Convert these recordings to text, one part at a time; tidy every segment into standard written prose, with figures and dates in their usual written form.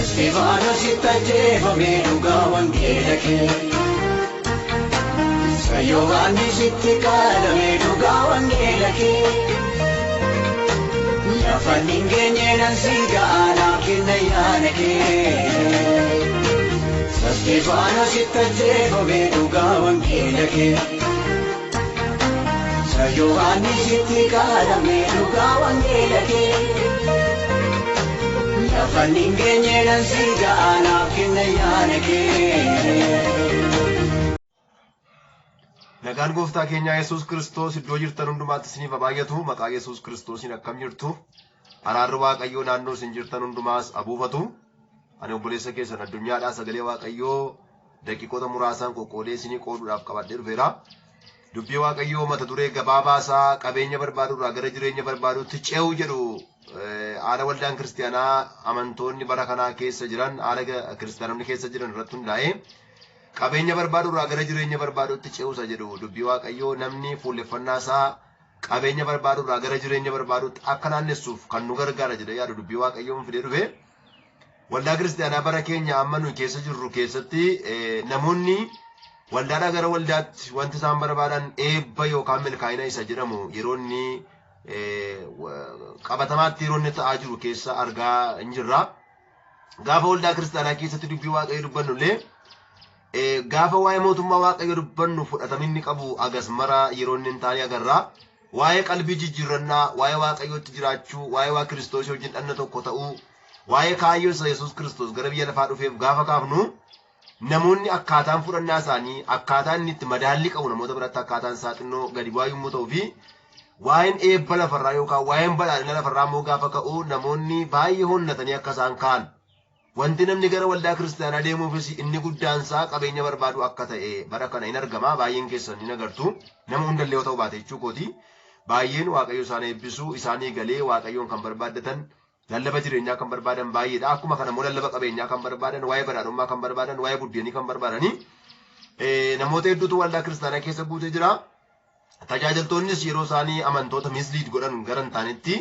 Istifaanos tajjeefamee dhugaa wangeela kee. Yohaannis itti qalamee dhugaa wangeela kee. Lafa hin geenye nan si ga'anaa kenna yaada kee. Istifaanos tajjeefamee dhugaa wangeela kee. Yohaannis itti qalamee dhugaa wangeela kee. Lafa hin geenye nan si ga'anaa kenna yaada kee. Nagaan gooftaa keenya Yesuus Kiristoos iddoo jirtan hundumaatti isiniif baay'atu. Maqaa Yesuus Kiristoosiin akkam jirtu? Araarri Waaqayyoo naannoo isin jirtan hundumaas abuufatu. Ani obboleessa keessan addunyaadhaa sagalee Waaqayyoo daqiiqota muraasaan qoqqoodee isinii qooduudhaaf qabadhee dhufeera. Dubbii Waaqayyoo mata duree gabaabaasaa qabeenya barbaaduudhaa gara jireenya barbaaduutti ce'uu jedhu haala waldaan kiristaanaa amantoonni bara kanaa keessa jiran haala kiristaanonni keessa jiran irratti hundaa'ee qabeenya barbaaduudhaa gara jireenya barbaaduutti ce'uusa jedhu dubbii Waaqayyoo namni fuulleffannaa isaa qabeenya barbaaduudhaa gara jireenya barbaaduutti akka naannessuuf kan nu gargaara jedha yaadu dubbii Waaqayyoon fidee dhufe. Waldaa kiristaanaa bara keenya amma nu keessa jirru keessatti namoonni waldaadhaa gara waldaatti wanti isaan barbaadan eebba yookaan milkaa'ina isa jedhamu yeroo inni qabatamaatti yeroo inni ta'aa jiru keessa argaa hin jirra. Gaafa waldaa kiristaanaa keessatti dubbii Waaqayyoo dubbannullee gaafa waa'ee mootummaa Waaqayyoo dubbannu fudhataminni qabu agas mara yeroo inni hin taane agarra. Waa'ee qalbii jijjiirrannaa, waa'ee Waaqayyootti jiraachuu, waa'ee waa Kiristoos wajjin dhanna tokko ta'uu, waa'ee kaayyoo isa Yesuus Kiristoos gara biyya lafaa dhufeef gaafa kaafnu namoonni akkaataan fudhannaa isaanii akkaataan inni itti madaalli qabu namoota biratti akkaataan isaa xinnoo gadi bu'aa yommuu ta'uu fi waa'een eebba lafarraa yookaan waa'een badhaadhina lafarraa immoo gaafa ka'u namoonni baay'ee honnatanii akka isaan ka'an. Wanti namni gara waldaa kiristaanaa deemuufis inni guddaansaa qabeenya barbaadu akka ta'e bara kana hin argama. Baay'een keessan hin agartu. Nama hundallee yoo ta'u baate jechuu kooti. Baay'een Waaqayyo isaan eebbisuu isaanii galee Waaqayyoon kan barbaadatan lallaba jireenyaa kan barbaadan baay'eedha. Akkuma kana immoo lallaba qabeenyaa kan barbaadan, waa'ee badhaadhummaa kan barbaadan, waa'ee buddeenii kan barbaadanii namoota hedduutu waldaa kiristaanaa keessa guutee jira. Tajaajiltoonnis yeroo isaanii amantoota misliid godhan gara hin taanetti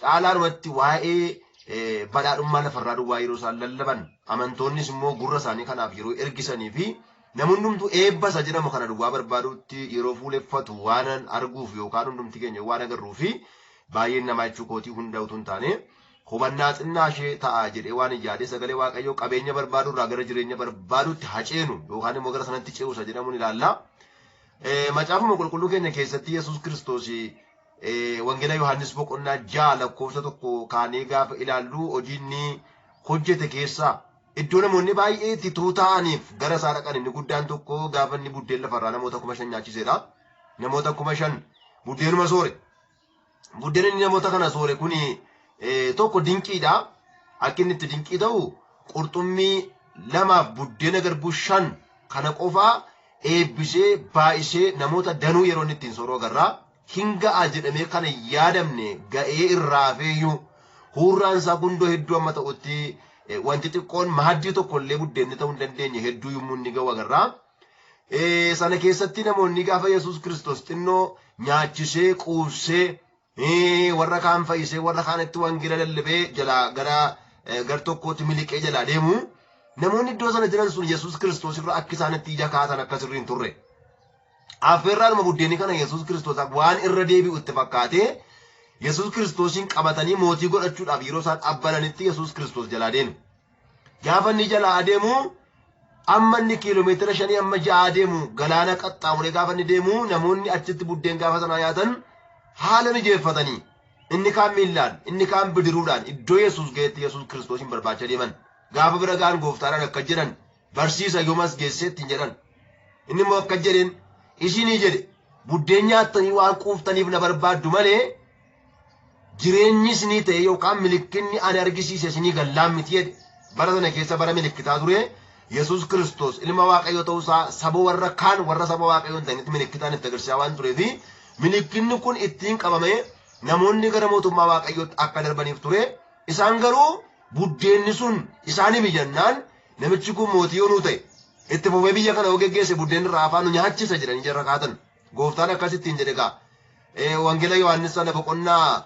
caalaadhumatti waa'ee badhaadhummaa lafarraa duwwaa yeroo isaan lallaban amantoonnis immoo gurra isaanii kanaaf yeroo ergisanii fi namoonni hundumtuu eebba isa jedhamu kana duwwaa barbaaduutti yeroo fuuleffatu waan arguuf yookaan hundumti keenya waan agarruu fi baay'een namaa jechuu kootii hunda utuu hin taane hubannaa xinnaa ishee ta'a jedhee waan yaadee sagalee Waaqayyoo qabeenya barbaaduurraa gara jireenya barbaaduutti haceenu yookaan immoo gara sanatti ce'uusa jedhamuun ilaalla. Macaafuma qulqulluu keenya keessatti Yesuus Kiristoos wangeela Yohaannis boqonnaa 6 lakkoofsa 1 kaanee gaafa ilaallu hojiinni hojjete keessaa iddoo namoonni baay'ee itti tuuta'aniif gara isaa dhaqan inni guddaan tokko gaafa inni buddeen lafarraa namoota 5,000 nyaachiseedha. Namoota 5,000 buddeenuma soore. Buddeen inni namoota kana soore kun tokko dinqiidha. Akka inni itti dinqii ta'u qurxummii 2 buddeena garbuu 5 kana qofaa eebbisee baay'isee namoota danuu yeroo inni ittiin sooroo agarra. Hinga'a jedhamee kana yaadamne ga'ee irraa feeyyuu hurraan isaa gundoo hedduu amma ta'utti wanti xiqqoon maaddii tokkollee buddeenni ta'uu hin dandeenye hedduu yommuu inni ga'u agarra. Sana keessatti namoonni gaafa Yesuus Kiristoos xinnoo nyaachisee quubsee warra kaan fayyisee warra kaanitti wangeela lallabee jalaa gar tokkootti miliqee jalaa deemu namoonni iddoo sana jiran sun Yesuus Kiristoos irra akka isaanitti ija kaatan akka sirriin turre. Affeerraadhuma buddeenii kana Yesuus Kiristoos waan irra deebi'u itti fakkaatee Yesuus Kiristoosiin qabatanii mootii godhachuudhaaf yeroo isaan abbalanitti Yesuus Kiristoos jalaa deemu. Gaafa inni jalaa adeemu amma inni kiiloomeetira 5 amma 6 adeemu galaana qaxxaamuree gaafa inni deemu namoonni achitti buddeen gaafa sana nyaatan haala mijeeffatanii inni kaan miillaan inni kaan bidiruudhaan iddoo Yesuus ga'etti Yesuus Kiristoosiin barbaacha deeman. Gaafa bira ga'an gooftaadhaan akka jedhan barsiisa yoomas geesseetti hin jedhan. Inni immoo akka jedheen isinii jedhe buddeen nyaattanii waan quuftaniif na barbaaddu malee jireenyi isinii ta'e yookaan milikinni ani argisiise isinii gallaan miti jedhe. Bara sana keessa bara milikitaa ture Yesuus Kiristoos ilma Waaqayyoo ta'uusaa saba warra kaan warra saba Waaqayyoo hin ta'initti milikitaan itti agarsiisaa waan tureefi milikinni kun ittiin qabamee namoonni gara mootummaa Waaqayyootti akka darbaniif ture. Isaan garuu buddeenni sun isaanii mijannaan namichi kun mootii yoo nu ta'e itti fufee biyya kana geggeesse buddeen irraa afaan nu nyaachisa jedhanii jarra kaatan. Gooftaan akkasittiin jedhe gaa. Wangeela Yohaannis sana boqonnaa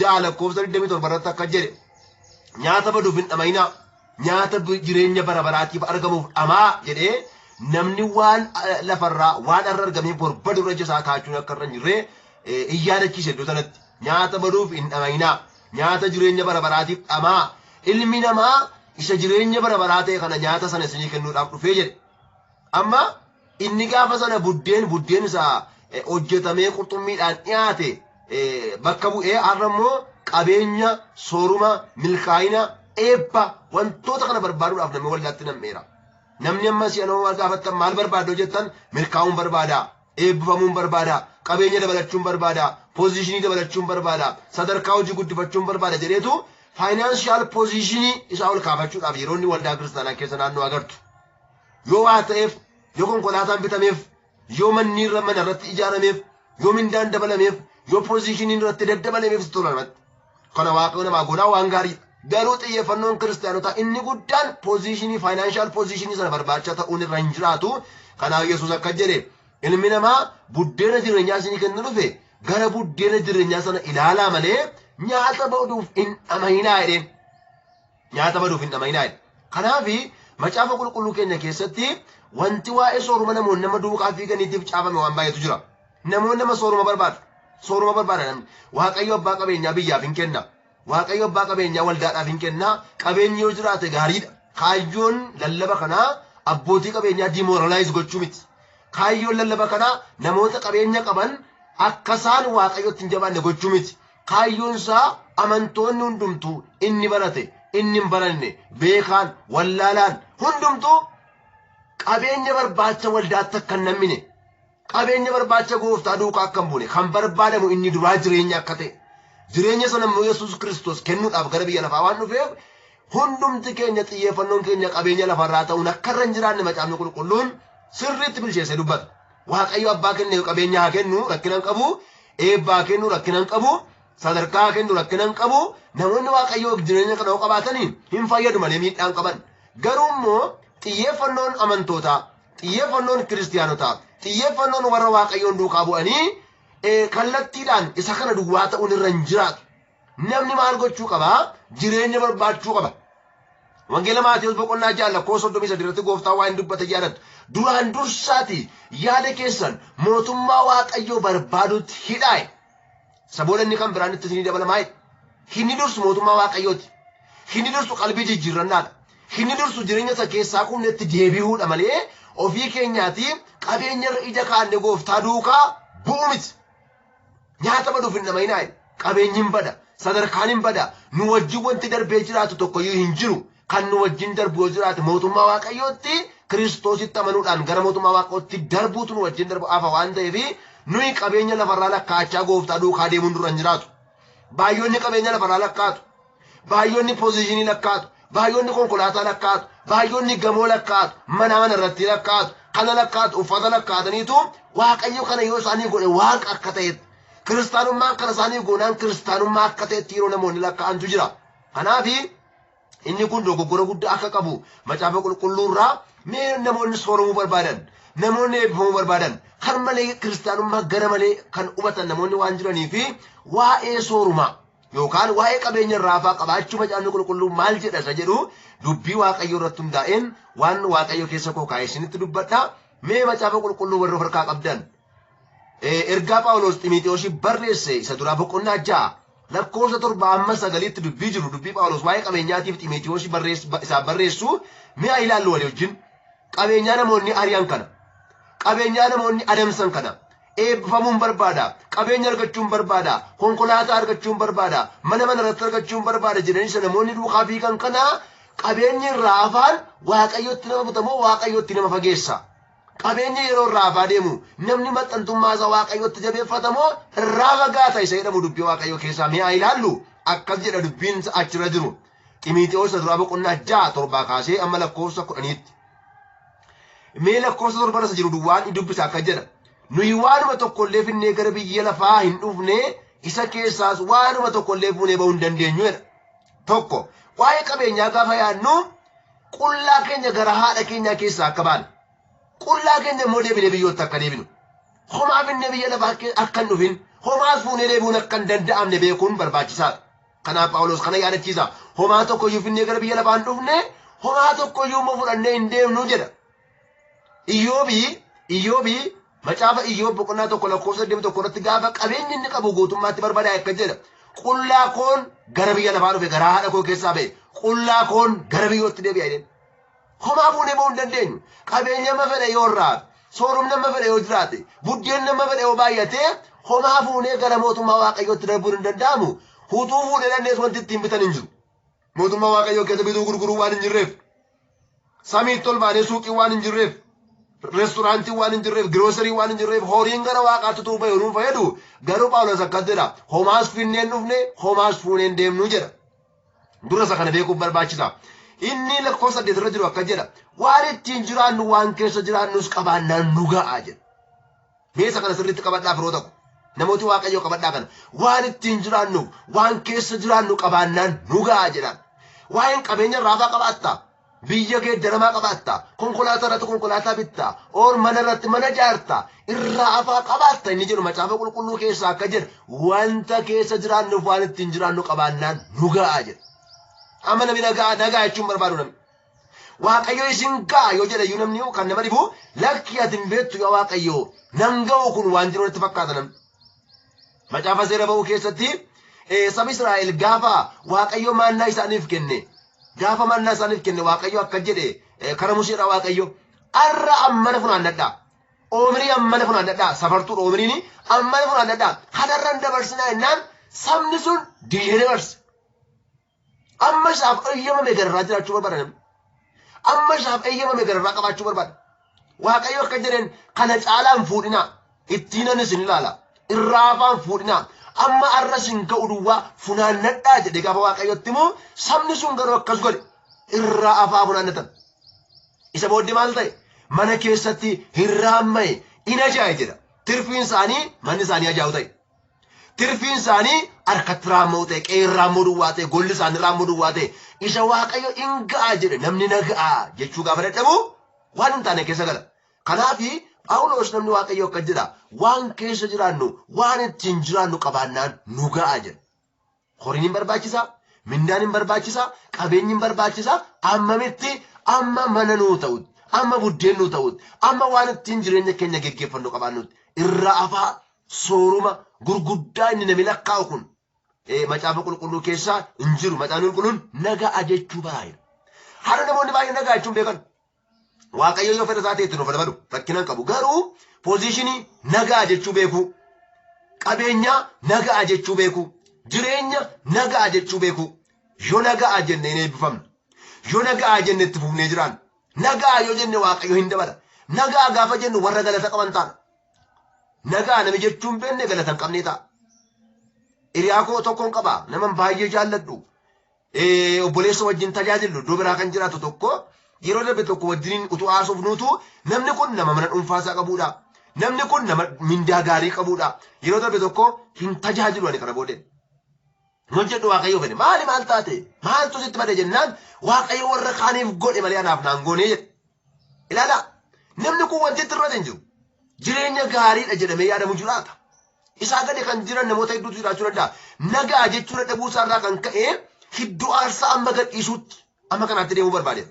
6 lakkoofsa 27 irratti akka jedhe nyaata baduuf hin dhamayinaa nyaata jireenya bara baraatiif argamuuf dhamaa jedhee namni waan lafarraa waan irra argamee borbadu irra isaa kaachuun akka irra hin jirre in yaadachiise iddoo sanatti nyaata baduuf hin dhamayinaa nyaata jireenya bara baraatiif dhamaa ilmi namaa isa jireenya bara baraa ta'e kana nyaata sana isinii kennuudhaaf dhufee jedhe amma inni gaafa sana buddeen isaa hojjetamee qurxummiidhaan dhiyaate bakka bu'ee har'a immoo qabeenya sooruma milkaa'ina eebba wantoota kana barbaaduudhaaf namni waldaatti nammeera namni amma si'anoo wal gaafattan maal barbaadoo jettan milkaa'uun barbaada eebbifamuun barbaada qabeenya dabalachuun barbaada poozishinii dabalachuun barbaada sadarkaa hojii guddifachuun barbaada jedheetu faayinaanshaal poozishinii isaa ol kaafachuudhaaf yeroo inni waldaa kiristaanaa keessa naannoo agartu yoo waa ta'eef yoo konkolaataan bitameef yoo manni mana irratti ijaarameef yoo mindaan dabalameef yoo poozishiniin irratti daddabalameef si tolanatti kana waaqayyo namaa godhaa waan gaarii garuu xiyyeeffannoon kiristaanotaa inni guddaan poozishinii faayinaanshaal poozishinii sana barbaacha ta'uun irra hin jiraatu kanaaf yesuus akka jedhe ilmi namaa buddeena jireenyaa isinii kennu dhufe gara buddeena jireenyaa sana ilaalaa malee nyaata baduuf hin dhamayinaa jedheen nyaata baduuf hin dhamayinaa jedhe kanaafi macaafa qulqulluu keenya keessatti wanti waa'ee sooruma namoonni nama duukaa fiiganiitiif caafame waan baay'eetu jira namoonni nama sooruma barbaada namni waaqayyo abbaa qabeenyaa biyyaaf hin kenna waaqayyo abbaa qabeenyaa waldaadhaaf hin kenna qabeenyi yoo jiraate gaariidha kaayyoon lallaba kanaa abbootii qabeenyaa dimoralaayiz gochuu miti kaayyoon lallaba kanaa namoota qabeenya qaban akka isaan waaqayyotti hin jabaanne gochuu miti kaayyoon isaa amantoonni hundumtuu inni barate inni hin baranne beekaan wallaalaan hundumtuu qabeenya barbaacha waldaatti akka hin nammine qabeenya barbaacha gooftaa duukaa akka hin buune kan barbaadamu inni duraa jireenya akka ta'e jireenya sana immoo yesuus kiristoos kennuudhaaf gara biyya lafaa waan dhufeef hundumti keenya xiyyeeffannoon keenya qabeenya lafarraa ta'uun akka irra hin jiraanne macaafni qulqulluun sirriitti bilcheessee dubbata waaqayyo abbaa kenne qabeenya haa kennu rakkina hin qabu eebbaa kennu rakkina hin qabu sadarkaa haa kennu rakkina hin qabu namoonni waaqayyo jireenya kana qabaataniin hin fayyadu malee miidhaan qaban garuu immoo xiyyeeffannoon amantootaa xiyyeeffannoon kiristiyaanotaa xiyyeeffannoon warra waaqayyoon duukaa bu'anii kallattiidhaan isa kana duwwaa ta'uun irra hin jiraatu namni maal gochuu qaba jireenya barbaachuu qaba wangeela Maatiyos boqonnaa 6:33 gooftaa waan dubbate yaadatu duraan dursaati yaada keessan mootummaa waaqayyoo barbaadutti hidhaa saboota inni kan biraan itti isinii dabalamaa hinni dursu mootummaa waaqayyooti hinni dursu qalbii jijjiirrannaadha hinni dursu jireenya isa keessaa qubnetti deebi'uudha malee ofii keenyaati qabeenya irra ija kaanne gooftaa duukaa bu'u miti nyaata baduuf hin dhamayinaa qabeenyi hin bada sadarkaan hin bada nu wajjin wanti darbee jiraatu tokkoyyuu hin jiru kan nu wajjin darbu yoo jiraate mootummaa waaqayyootti kiristoositti amanuudhaan gara mootummaa waaqayyootti darbuutu nu wajjin darbu afa waan ta'eef nuyi qabeenya lafarraa lakkaachaa gooftaa duukaa deemuun dura hin jiraatu baay'oonni qabeenya lafarraa lakkaatu baay'oonni poozishinii lakkaatu baay'oonni konkolaataa lakkaatu baay'oonni gamoo lakkaatu mana irratti lakkaatu kana lakkaatu uffata lakkaataniitu waaqayyo kana yoo isaanii godhe waaqa akka ta'etti kiristaanummaan kana isaanii goonaan kiristaanummaa akka ta'etti yeroo namoonni lakkaa'antu jira kanaafi inni kun dogoggora guddaa akka qabu macaafa qulqulluurraa mee namoonni sooromuu barbaadan namoonni eebbifamuu barbaadan kan malee kiristaanummaa gara malee kan hubatan namoonni waan jiranii fi waa'ee soorumaa yookaan waa'ee qabeenya irraa qabaachuu macaafni qulqulluu maal jedha isa jedhu dubbii waaqayyo irratti hundaa'een waan waaqayyo keessa koo kaa'e isinitti dubbadha mee macaafa qulqulluu warra harkaa qabdan ergaa Phaawulos Xiimotewosiif barreesse isa duraa boqonnaa 6 lakkoofsa 7-9 dubbii jiru dubbii Phaawulos waa'ee qabeenyaatiif Xiimotewosiif isaa barreessu mee ilaallu walii wajjin qabeenyaa namoonni ari'an kana qabeenyaa namoonni adamsan kana eebbifamuun barbaada qabeenya argachuun barbaada konkolaataa argachuun barbaada mana irratti argachuun barbaada jedhanii namoonni duukaa fiigan kana qabeenyi irraa afaan waaqayyotti nama butamoo waaqayyotti nama fageessa qabeenya yeroo irraa afaa deemu namni maxxantummaa isaa waaqayyotti jabeeffatamoo irraa fagaata isa jedhamu dubbii waaqayyo keessaa mee ilaallu akkas jedha dubbiin achirra jiru Xiimotewos duraa boqonnaa 6 kaasee amma lakkoofsa 10tti mee lakkoofsa 7 irra jiru duwwaan dubbisa akka jedha nuyi waanuma tokkollee finnee gara biyya lafaa hin dhufne isa keessaas waanuma tokkollee fuunee bahuu hin dandeenyu jedha tokko waa'ee qabeenyaa gaafa yaadnu qullaa keenya gara haadha keenyaa keessaa akka baanu qullaa keenya immoo deebinee biyyoota akka deebinu homaa finnee biyya lafaa akka hin dhufin homaas fuunee deebi'uun akka hin danda'amne beekuun barbaachisaadha Kanaaf Phaawulos kana yaadachiisa. Homaa tokkoyyuu finnee gara biyya lafaan dhufne homaa tokkoyyuu immoo fudhannee hin deemnu jedha. Iyyoobii macaafa Iyyoob boqonnaa tokko lakkoofsa 21 irratti gaafa qabeenyi inni qabu guutummaatti barbadaa'e akka jedha. Qullaa koon gara biyya lafaa dhufe garaa haadha koo keessaa ba'e. Qullaa koon gara biyyootti deebi'a jedheen. Homaa fuunee ba'uu hin dandeenyu. Qabeenya nama fedhe yoo irraa, soorumni nama fedhe yoo jiraate, buddeen nama fedhe yoo baay'ate, homaa fuunee gara mootummaa Waaqayyootti darbuun hin danda'amu. Hutuu fuudhee dandees wanti ittiin bitan hin jiru. Mootummaa Waaqayyoo keessa bituu gurguruu waan hin jirreef, samiitti ol baanee suuqii waan hin jirreef, reesturaantii waan hin jirreef, giroosarii waan hin jirreef, horiin gara Waaqaatti tuuba yoo nuun fayyadu, garuu Phaawulos akkas jedha. Homaas finneen dhufne, homaas fuuneen deemnu jedha. Dura isa kana beekuuf barbaachisa. Inni lakkoofsa 8 irra jiru akka jedha. Waan ittiin jiraannu waan keessa jiraannus qabaannaan nu ga'a jedha. Meesa kana sirriitti qabadhaa firoota ko. Namooti Waaqayyoo qabadhaa kana. Waan ittiin jiraannu waan keessa jiraannu qabaannaan nu ga'a jedhaan. Waa'een qabeenya raafaa qabaatta. Biyya geeddaramaa qabaatta. Konkolaataa irratti konkolaataa bitta. Oor mana irratti mana ijaarta. Irraa afaa qabaatta. Inni jedhu macaafa qulqulluu keessaa akka jedha. Wanta keessa jiraannuuf waan ittiin jiraannu qabaannaan nu ga'a jedha. Amma namni nagaa jechuun barbaadu namni. Waaqayyo isin ga'a yoo jedha iyyuu namni kan nama dhibu lakki ati hin beektu yaa Waaqayyo nan ga'u kun waan jiru itti fakkaata namni. Macaafa seera ba'uu keessatti saba Israa'el gaafa Waaqayyo mannaa isaaniif kenne. Gaafa mannaa isaaniif kenne Waaqayyo akka jedhe kara Museedha Waaqayyo. Arra ammana funaannadhaa. Oomirii ammana funaannadhaa. Safartuudha oomiriin ammana funaannadhaa. Kanarraan dabarsinaa jennaan sabni sun diinee dabarse. Amma isaaf eeyyamame gararraa jiraachuu barbaada namni. Amma isaaf eeyyamame gararraa qabaachuu barbaada. Waaqayyo akka jedheen kana caalaan fuudhinaa. Ittiinan isin ilaala. Irraa afaan fuudhinaa. Amma arras hin ga'u duwwaa funaannadhaa jedhe gaafa Waaqayyotti immoo sabni sun garuu akkas godhe. Irraa afaa funaannatan. Isa booddee maal ta'e? Mana keessatti hin raamma'e in ajaa'ibe jedha. Tirfiin isaanii manni isaanii ajaa'u ta'e. Tirfiin isaanii harkatti raamma'u ta'e, qe'een raamma'u duwwaa ta'e, golli isaanii raamma'u duwwaa ta'e, isa Waaqayyo in ga'a jedhe namni na ga'a jechuu gaafa dadhabu waan hin taane keessa gala. Kanaafi Phaawulos namni Waaqayyo akka jedha waan keessa jiraannu waan ittiin jiraannu qabaannaan nu ga'a jedha. Horiin hin barbaachisaa, mindaan hin barbaachisaa, qabeenyi hin barbaachisaa, ammamitti amma mana nuu ta'utti, amma buddeen nuu ta'utti, amma waan ittiin jireenya keenya geggeeffannu qabaannutti irra afaa sooruma gurguddaa inni namni lakkaa'u kun macaafa qulqulluu keessaa hin jiru. Macaafni qulqulluun nagaa jechuu baay'ee. Haala namoonni baay'een nagaa jechuun beekan. Waaqayyo yoo fedha isaa ta'e ittiin of dabadu rakkinaan qabu. Garuu poozishinii nagaa jechuu beeku. Qabeenya nagaa jechuu beeku. Jireenya nagaa jechuu beeku. Yoo nagaa jenne hin eebbifamne. Yoo nagaa jenne itti fufnee jiraan. Nagaa yoo jenne Waaqayyo hin dabala. Nagaa gaafa jennu warra galata qaban taana. Nagaa nami jechuun beenne galata hin qabne ta'a. Hiriyaa koo tokkoon qaba. Naman baay'ee jaalladhu. Obboleessa wajjin tajaajilu iddoo biraa kan jiraatu tokko yeroo darbe tokko wajjin utuu haasuuf nuutu namni kun nama mana dhuunfaasaa qabudha. Namni kun nama mindaa gaarii qabudha. Yeroo darbe tokko hin tajaajilu ani kana booddee. Mun jedhu Waaqayyo fedhe maal taate maaltu sitti bade jennaan Waaqayyo warra kaaniif godhe malee anaaf naan goonee jedhe. Ilaala namni kun wanti itti irratti hin jiru. Jireenya gaariidha jedhamee yaadamu jiraata. Isaa gadi kan jiran namoota hedduutu jiraachuu danda'a. Nagaa jechuu dadhabuu isaarraa kan ka'e hiddoo aarsaa amma gadhiisuutti amma kanaatti deemuu barbaade.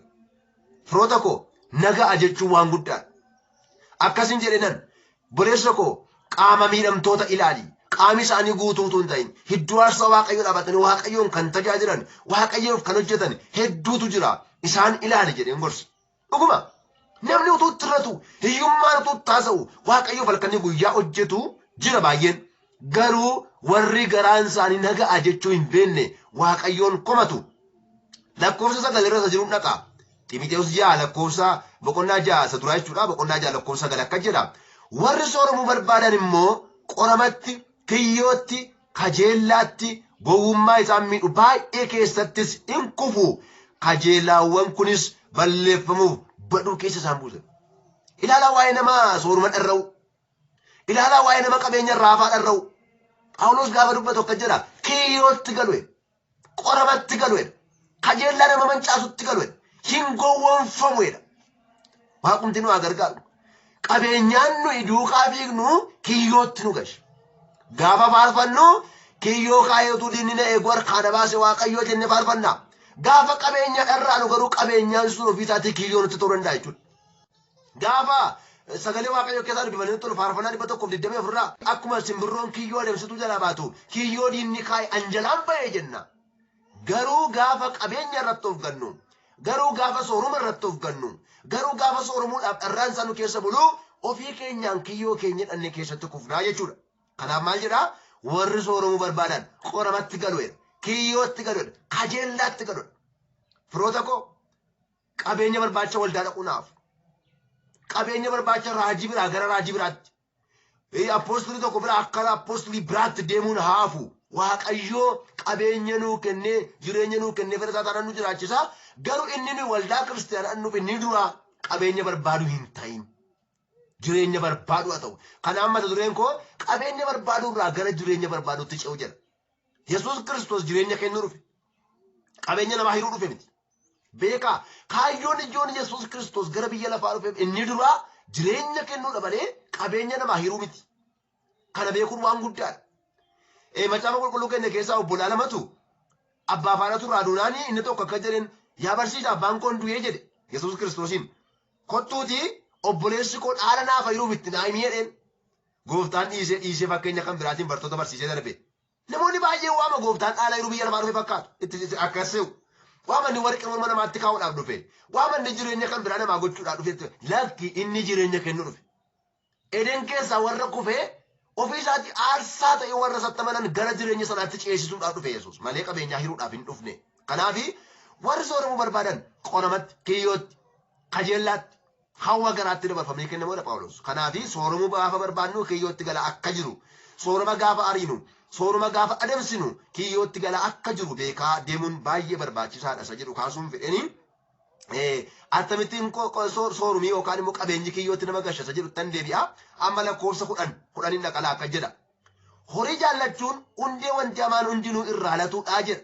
Firoota koo nagaa jechuun waan guddaadha. Akkasiin jedhenan boleessa koo qaama miidhamtoota ilaali. Qaami isaanii guutuutu hin ta'in. Hiddoo aarsaa Waaqayyoo dhaabatanii Waaqayyoon kan tajaajilan Waaqayyoof kan hojjetan hedduutu jira. Isaan ilaali jedheen gorsa. Dhuguma. Namni utuu tiratu hiyyummaan utuu taasa'u Waaqayyoo falkanii guyyaa hojjetu jira baay'een. Garuu warri garaan isaanii nagaa jechuu hin beekne Waaqayyoon komatu. Lakkoofsa 9 irra jiru dhaqa. Xiimotewos 6 lakkoofsa boqonnaa 6 isa duraa jechuudha. Boqonnaa 6 lakkoofsa 9 akka jedha. Warri sooromuu barbaadan immoo qoramatti, kiyyootti, kajeellaatti, gowwummaa isaan miidhu baay'ee keessattis hin kufu. Kajeellaawwan kunis balleeffamuuf baduu keessa isaan buusan. Ilaalaa waa'ee nama sooruma dharra'u. Ilaalaa waa'ee nama qabeenya raafaa dharra'u. Phaawulos gaafa dubbatu akka jedha kiyyootti galu'e, qoramatti galu'e, kajeellaa nama mancaasutti galu'e, hin gowwoomfamu'edha. Waaqumti nu haa gargaaru. Qabeenyaan nuyi duukaa fiignu kiyyootti nu gashi. Gaafa faarfannu kiyyoo kaayotu dinnina eegu harkaana baase waaqayyoo jenne faarfanna. Gaafa qabeenya irraa nu garuu qabeenyaan sun ofii isaatii kiyyoo nutti ta'uu danda'a jechuudha. Gaafa sagalee waaqayyoo keessaa dubbifanii tolu faarfannaa 124 irraa akkuma simbirroon kiyyoo adeemsituu jalaa baatu kiyyoo diinni kaa'e anjalaan ba'ee jenna. Garuu gaafa qabeenya irratti of gannu, garuu gaafa sooruma irratti of gannu, garuu gaafa soorumuudhaaf dharraan isaa nu keessa bulu ofii keenyaan kiyyoo keenya dhannee keessatti kufnaa jechuudha. Kanaaf maal jedhaa? Warri sooromuu barbaadan qoramatti galuudha, kiyyootti galuudha, kajeellaatti galuudha. Firoota koo qabeenya barbaacha waldaa dhaquunaaf, qabeenya barbaacha raajii biraa gara raajii biraatti, appoostolii tokko biraa akka appoostolii biraatti deemuun haafu. Waaqayyoo qabeenya nuu kennee jireenya nuu kennee fedha isaa nu jiraachisa. Garuu inni nu waldaa kiristaanaa nuuf inni dura qabeenya barbaadu hin ta'in. Jireenya barbaadu haa ta'u. Kanaaf mata dureen koo qabeenya barbaadu irraa gara jireenya barbaaduutti ce'u jedha. Yesuus Kiristoos jireenya kennuu dhufe. Qabeenya namaa hiruu dhufe miti. Beekaa kaayyoon ijoon Yesuus Kiristoos gara biyya lafaa dhufeef inni dura jireenya kennuudha malee qabeenya namaa hiruu miti. Kana beekuun waan guddaadha. Macaafa qulqulluu keenya keessaa obbolaa lamatu abbaa faanatu raaduunaanii inni tokko akka jedheen yaa barsiisaa abbaan koo du'ee jedhe Yesuus Kiristoosiin kottuuti obboleessi koo dhaala naaf hiruuf itti naa himi jedheen. Gooftaan dhiisee fakkeenya kan biraatiin bartoota barsiisee darbe. Namoonni baay'een waama gooftaan dhaala hiruu biyya lafaa dhufe fakkaatu itti akkas se'u. Waama inni warqee morma namaatti kaa'uudhaaf dhufe. Waama inni jireenya kan biraa namaa gochuudhaaf dhufe. Lakki inni jireenya kennu dhufe. Eden keessaa warra kufee ofii isaatti aarsaa ta'e warra sattamanan gara jireenya sanaatti ceesisuudhaaf dhufe Yesuus malee qabeenyaa hiruudhaaf hin dhufne. Kanaaf warri sooromuu barbaadan qoramatti, kiyyootti, kajeellaatti, hawwa garaatti dabarfamee kennamuudha Phaawulos. Kanaaf sooromuu gaafa barbaadnu kiyyootti gala akka jiru, sooroma gaafa ariinu, sooroma gaafa adamsinu kiyyootti gala akka jiru beekaa deemuun baay'ee barbaachisaadha isa jedhu kaasuun fedhanii. Atamittiin soorumii yookaan immoo qabeenyi kiyyootti nama gashasa jedhu tan deebi'a. Amma lakkoofsa 10 dhaqalaa akka jedha. Horii jaallachuun hundee wanti hamaan hundinuu irraa latuudhaa jedha.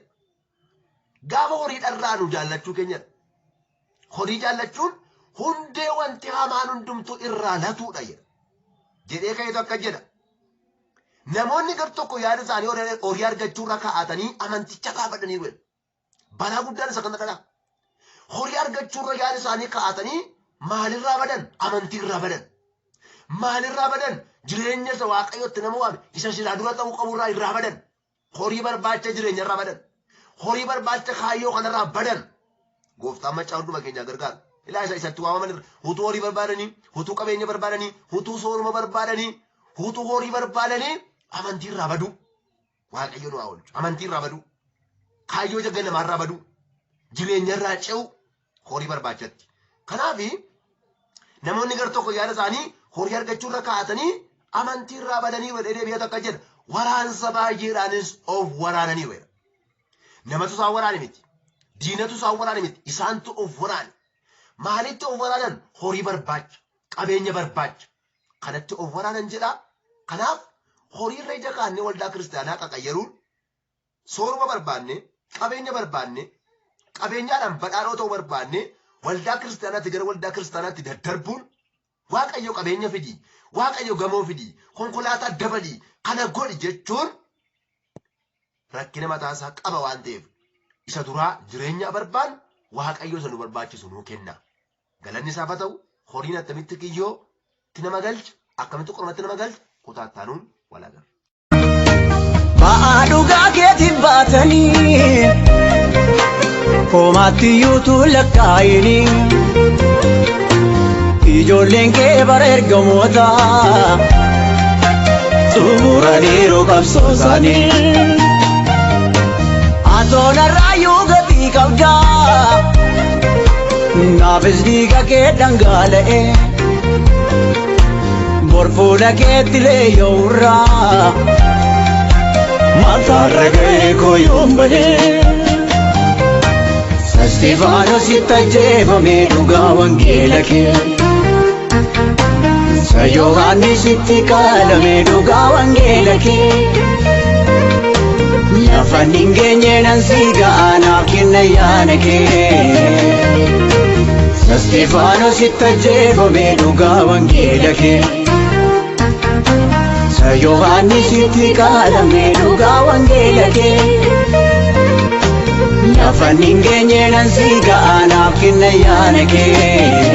Gaafa horii dharraa nu jaallachuu keenyadha. Horii jaallachuun hundee wanti hamaan hundumtuu irraa latuudha jedha. Jedhee ka'eetu akka jedha. Namoonni gar tokko yaada isaanii horii argachuu irra kaa'atanii amanticha kaafadhanii jiru. Balaa guddaan isa kana dhala. Horii argachuu irra yaada isaanii kaa'atanii maalirraa badan? Amantiirraa badan. Maalirraa badan? Jireenya isa waaqayyootti nama waame isa silaa dura ta'uu qaburraa irraa badan. Horii barbaacha jireenyarraa badan. Horii barbaacha kaayyoo kanarraa badan. Gooftaan machaa hunduma keenya gargaara. Ilaa isa isatti waamaman hutuu horii barbaadanii, hutuu qabeenya barbaadanii, hutuu sooruma barbaadanii, hutuu horii barbaadanii amantiirraa badu. Waaqayyo nu haa oolchu. Amantiirraa badu. Kaayyoo jagga namaarraa badu. Jireenyarraa ce'u horii barbaachatti. Kanaaf namoonni gar tokko yaada isaanii horii argachuu irra kaa'atanii amantiirraa badanii wadhee biyya takka jedha. Waraansa baay'eedhaanis of waraananii weera. Namatu isaan waraane miti. Diinatu isaan waraane miti. Isaantu of waraane. Maalitti of waraanan? Horii barbaacha. Qabeenya barbaacha. Kanatti of waraanan jedha. Kanaaf horii irra ija kaannee waldaa kiristaanaa qaqayyaruun sooruma barbaanne, qabeenya barbaanne, qabeenyaadhaan badhaadhoo ta'uu barbaanne waldaa kiristaanaatti gara waldaa kiristaanaatti daddarbuun waaqayyo qabeenya fidii, waaqayyo gamoo fidii, konkolaataa dabalii kana godhi jechuun rakkina mataasaa qaba waan ta'eef isa duraa jireenya barbaan waaqayyo isa nu barbaachisu nuu kenna. Galanni isaaf haa ta'u horiin attamitti kiyyootti nama galcha akkamitti qormatti nama galcha kutaattaanuun walaagaa. Ba'aa dhugaa keetiin baatanii komaatti yuutuu lakkaa'inii ijoolleen kee bara ergamoota xumuraniiru qabsoo isaanii atoonarraayyuu gatii qabdaa naafis dhiiga kee dhangala'e bor fuula keetti leeyya'urraa matarra ga'ee koo yoon badee Istifaanos itti ajjeefamee dhugaa wangeela kee Yohaannis itti qaalamee dhugaa wangeela kee lafan hin geenye nan si ga'anaaf kenna yaada kee Istifaanos itti ajjeefamee dhugaa wangeela kee Yohaannisitti qaadame dhugaa wangeela kee. Lafa hin geenye nan si ga'a naaf kenna yaada kee.